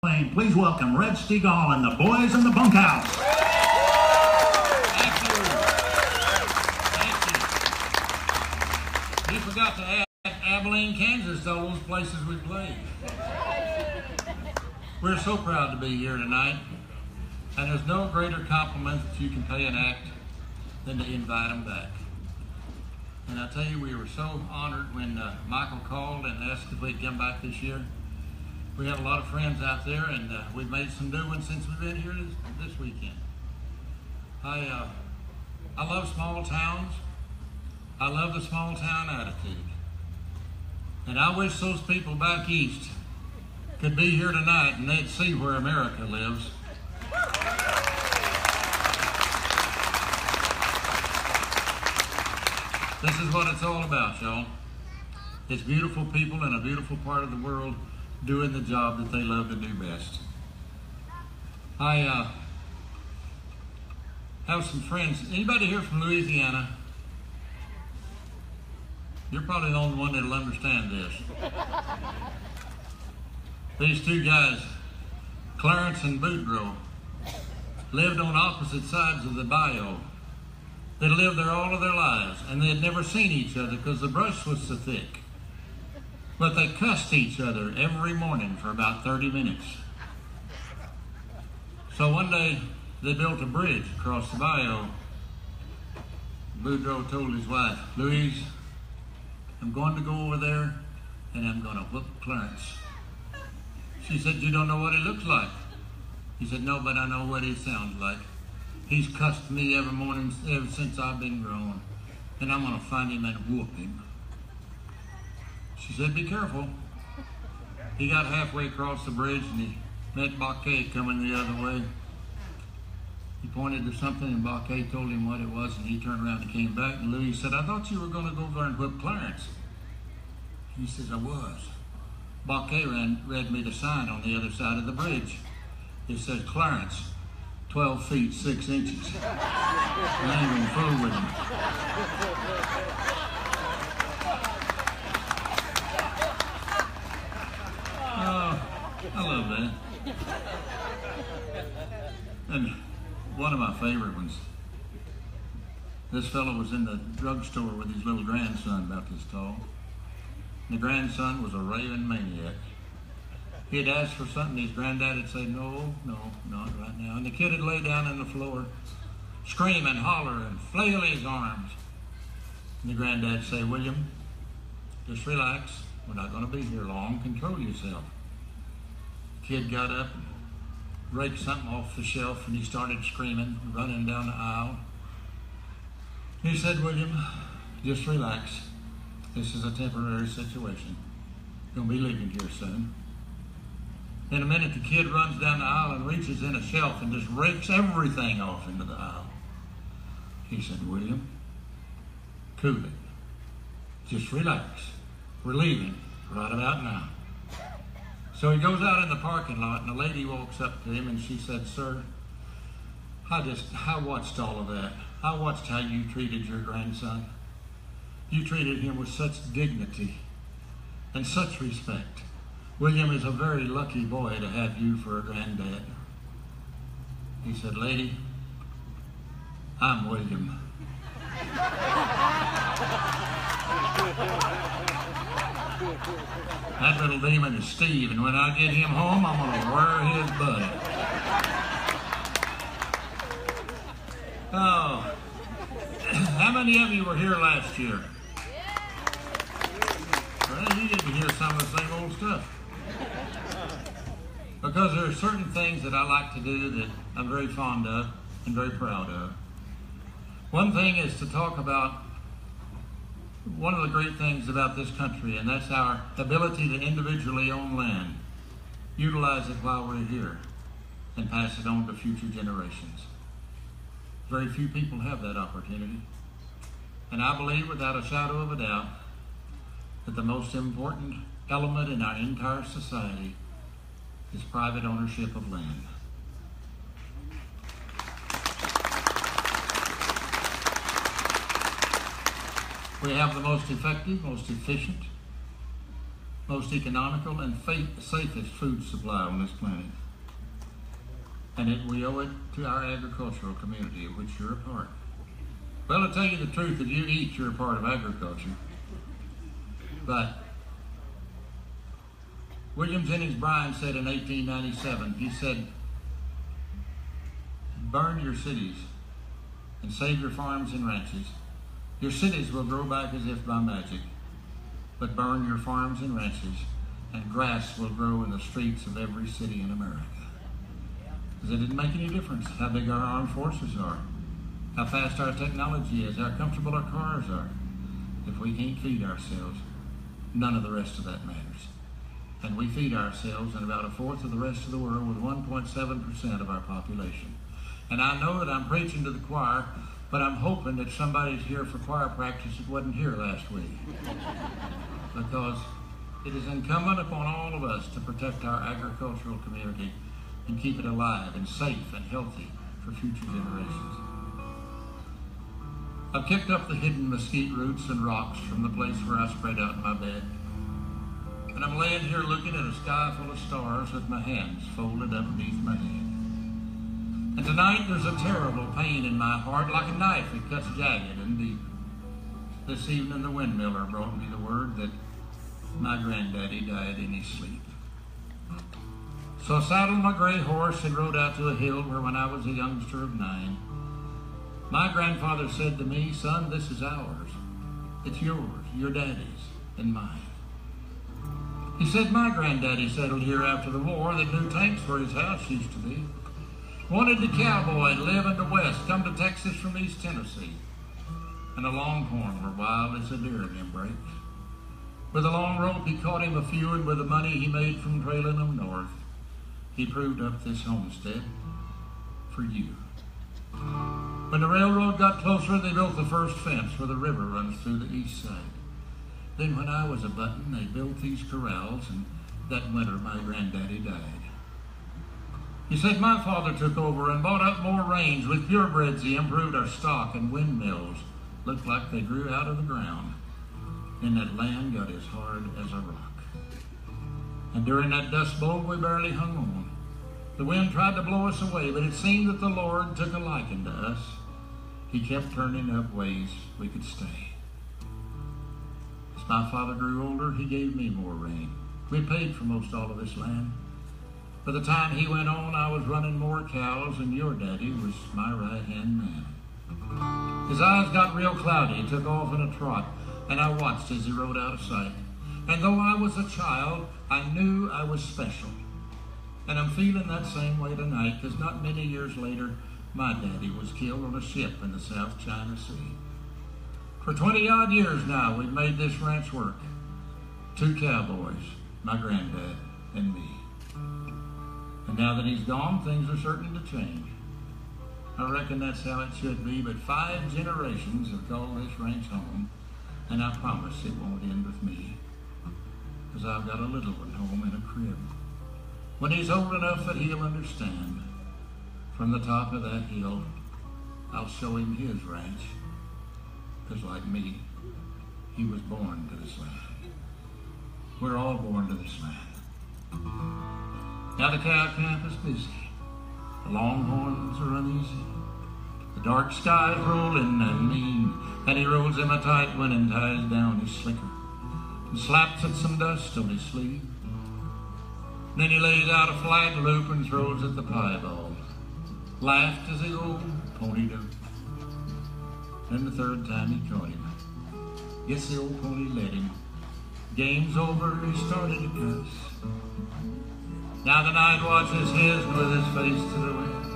Please welcome Red Steagall and the boys in the bunkhouse. Thank you. Thank you. You forgot to add Abilene, Kansas to all those places we played. We're so proud to be here tonight, and there's no greater compliment that you can pay an act than to invite them back. And I tell you, we were so honored when Michael called and asked if we'd come back this year. We have a lot of friends out there, and we've made some new ones since we've been here this weekend. I love small towns. I love the small town attitude. And I wish those people back east could be here tonight and they'd see where America lives. This is what it's all about, y'all. It's beautiful people in a beautiful part of the world doing the job that they love to do best. I have some friends. Anybody here from Louisiana? You're probably the only one that'll understand this. These two guys, Clarence and Boudreaux, lived on opposite sides of the bayou. They lived there all of their lives, and they had never seen each other because the brush was so thick. But they cussed each other every morning for about 30 minutes. So one day, they built a bridge across the bayou. Boudreaux told his wife, "Louise, I'm going to go over there and I'm going to whoop Clarence." She said, "You don't know what he looks like." He said, "No, but I know what he sounds like. He's cussed me every morning ever since I've been grown, and I'm going to find him and whoop him." She said, "Be careful." He got halfway across the bridge and he met Baquet coming the other way. He pointed to something and Baquet told him what it was, and he turned around and came back, and Louis said, "I thought you were going to go over and whip Clarence." He says, "I was." Baquet read me the sign on the other side of the bridge. It said, "Clarence, 12 feet 6 inches. I ain't gonna fool with him." Oh, I love that. And one of my favorite ones. This fellow was in the drugstore with his little grandson about this tall. The grandson was a raving maniac. He had asked for something, his granddad would say, "No, no, not right now." And the kid would lay down on the floor, scream and holler and flail his arms. And the granddad would say, "William, just relax. We're not going to be here long. Control yourself." The kid got up and raked something off the shelf, and he started screaming, running down the aisle. He said, "William, just relax. This is a temporary situation. You'll be leaving here soon." In a minute, the kid runs down the aisle and reaches in a shelf and just rakes everything off into the aisle. He said, "William, cool it. Just relax. We're leaving right about now." So he goes out in the parking lot, and a lady walks up to him and she said, "Sir, I watched all of that. I watched how you treated your grandson. You treated him with such dignity and such respect. William is a very lucky boy to have you for a granddad." He said, "Lady, I'm William." That little demon is Steve, and when I get him home, I'm going to wear his butt. Oh, how many of you were here last year? Well, you get to hear some of the same old stuff. Because there are certain things that I like to do that I'm very fond of and very proud of. One thing is to talk about one of the great things about this country, and that's our ability to individually own land, utilize it while we're here, and pass it on to future generations. Very few people have that opportunity. And I believe without a shadow of a doubt that the most important element in our entire society is private ownership of land. We have the most effective, most efficient, most economical and safest food supply on this planet. And we owe it to our agricultural community of which you're a part. Well, to tell you the truth, if you eat, you're a part of agriculture. But William Jennings Bryan said in 1897, he said, burn your cities and save your farms and ranches. Your cities will grow back as if by magic, but burn your farms and ranches, and grass will grow in the streets of every city in America. Because it didn't make any difference how big our armed forces are, how fast our technology is, how comfortable our cars are. If we can't feed ourselves, none of the rest of that matters. And we feed ourselves and about a fourth of the rest of the world with 1.7% of our population. And I know that I'm preaching to the choir, but I'm hoping that somebody's here for choir practice that wasn't here last week. Because it is incumbent upon all of us to protect our agricultural community and keep it alive and safe and healthy for future generations. I've kicked up the hidden mesquite roots and rocks from the place where I spread out in my bed. And I'm laying here looking at a sky full of stars with my hands folded up beneath my head. And tonight there's a terrible pain in my heart, like a knife that cuts jagged and deep. This evening the windmiller brought me the word that my granddaddy died in his sleep. So I saddled my gray horse and rode out to a hill where when I was a youngster of 9, my grandfather said to me, son, this is ours. It's yours, your daddy's, and mine. He said my granddaddy settled here after the war that knew tanks where his house used to be. Wanted the cowboy to live in the West, come to Texas from East Tennessee. And the longhorn were wild as a deer in them breaks. With a long rope he caught him a few, and with the money he made from trailing them north, he proved up this homestead for you. When the railroad got closer, they built the first fence where the river runs through the east side. Then when I was a button, they built these corrals, and that winter my granddaddy died. He said my father took over and bought up more range. With purebreds he improved our stock, and windmills looked like they grew out of the ground. And that land got as hard as a rock. And during that dust bowl we barely hung on. The wind tried to blow us away, but it seemed that the Lord took a liking to us. He kept turning up ways we could stay. As my father grew older, he gave me more rain. We paid for most all of this land. By the time he went on, I was running more cows, and your daddy was my right-hand man. His eyes got real cloudy. He took off in a trot, and I watched as he rode out of sight. And though I was a child, I knew I was special. And I'm feeling that same way tonight, because not many years later, my daddy was killed on a ship in the South China Sea. For 20-odd years now, we've made this ranch work. 2 cowboys, my granddad and me. And now that he's gone, things are certain to change. I reckon that's how it should be, but 5 generations have called this ranch home, and I promise it won't end with me, because I've got a little one home in a crib. When he's old enough that he'll understand, from the top of that hill, I'll show him his ranch, because like me, he was born to this land. We're all born to this land. Now the cow camp is busy. The longhorns are uneasy. The dark sky's rolling and mean, and he rolls him a tight one and ties down his slicker and slaps at some dust on his sleeve. Then he lays out a flag loop and throws at the piebald. Laughed as the old pony do. Then the 3rd time he caught him. Guess the old pony let him. Game's over, he started to cuss. Now the night watch is his with his face to the wind.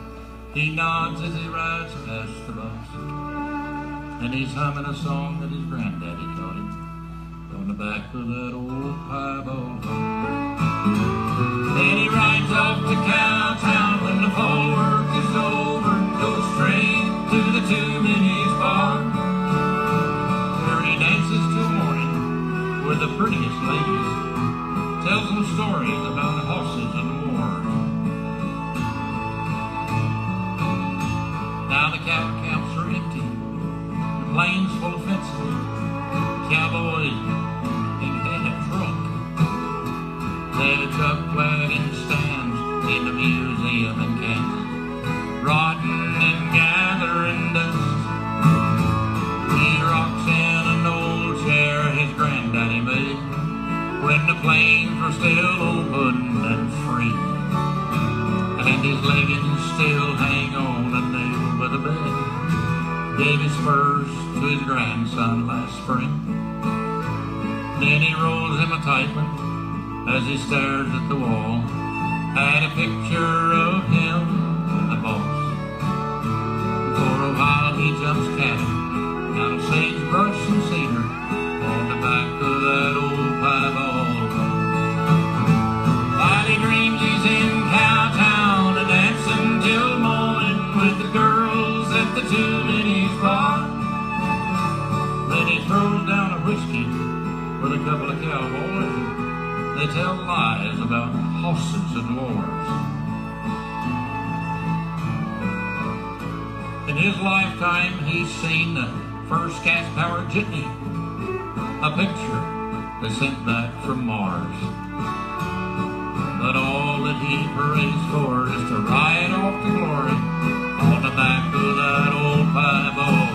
He nods as he rides past the boss. And he's humming a song that his granddaddy taught him on the back of that old piebald horse. Then he rides off to Cowtown when the fall work is over and goes straight to the 2 Minis bar, where he dances till morning with the prettiest ladies, tells them stories about horses and war. Now the cow camps are empty, the plains full of fences. Cowboys ain't had a truck. museum in Kansas, rotten and gathering dust. He rocks in an old chair his granddaddy made when the plains were still open and free, and his leggings still hang on a nail by the bed. Gave his spurs to his grandson last spring. Then he rolls him a tight one as he stares at the wall, at a picture of him and the boss. For a while he jumps cabin out of sagebrush and cedar on the back of that old piebald. While he dreams he's in Cowtown a dancing till morning with the girls at the two-minute bar. Then he throws down a whiskey with a couple of cowboys. They tell lies about horses and wars. In his lifetime, he's seen the first gas-powered jitney, a picture they sent back from Mars. But all that he prays for is to ride off to glory on the back of that old piebald.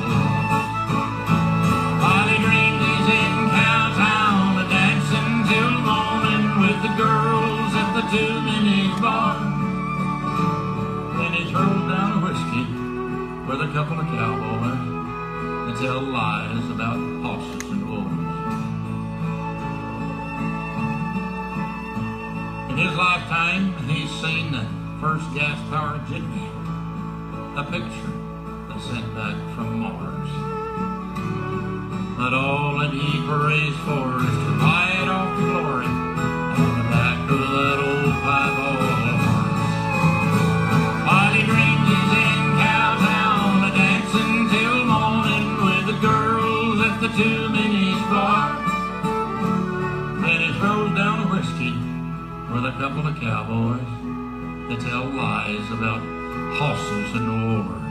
While he dreams he's in Cowtown a dancing till morning with the girls at the two-minute bar. Then he throws down a whiskey with a couple of cowboys and tell lies about horses and wars. In his lifetime, he's seen the first gas-powered jitney, a picture they sent back from Mars. But all that he prays for is to ride off to glory on the back of that old piebald horse. While he dreams he's in Cowtown a dancing till morning with the girls at the two-minute bar. Then he throws down a whiskey with a couple of cowboys that tell lies about horses and wars.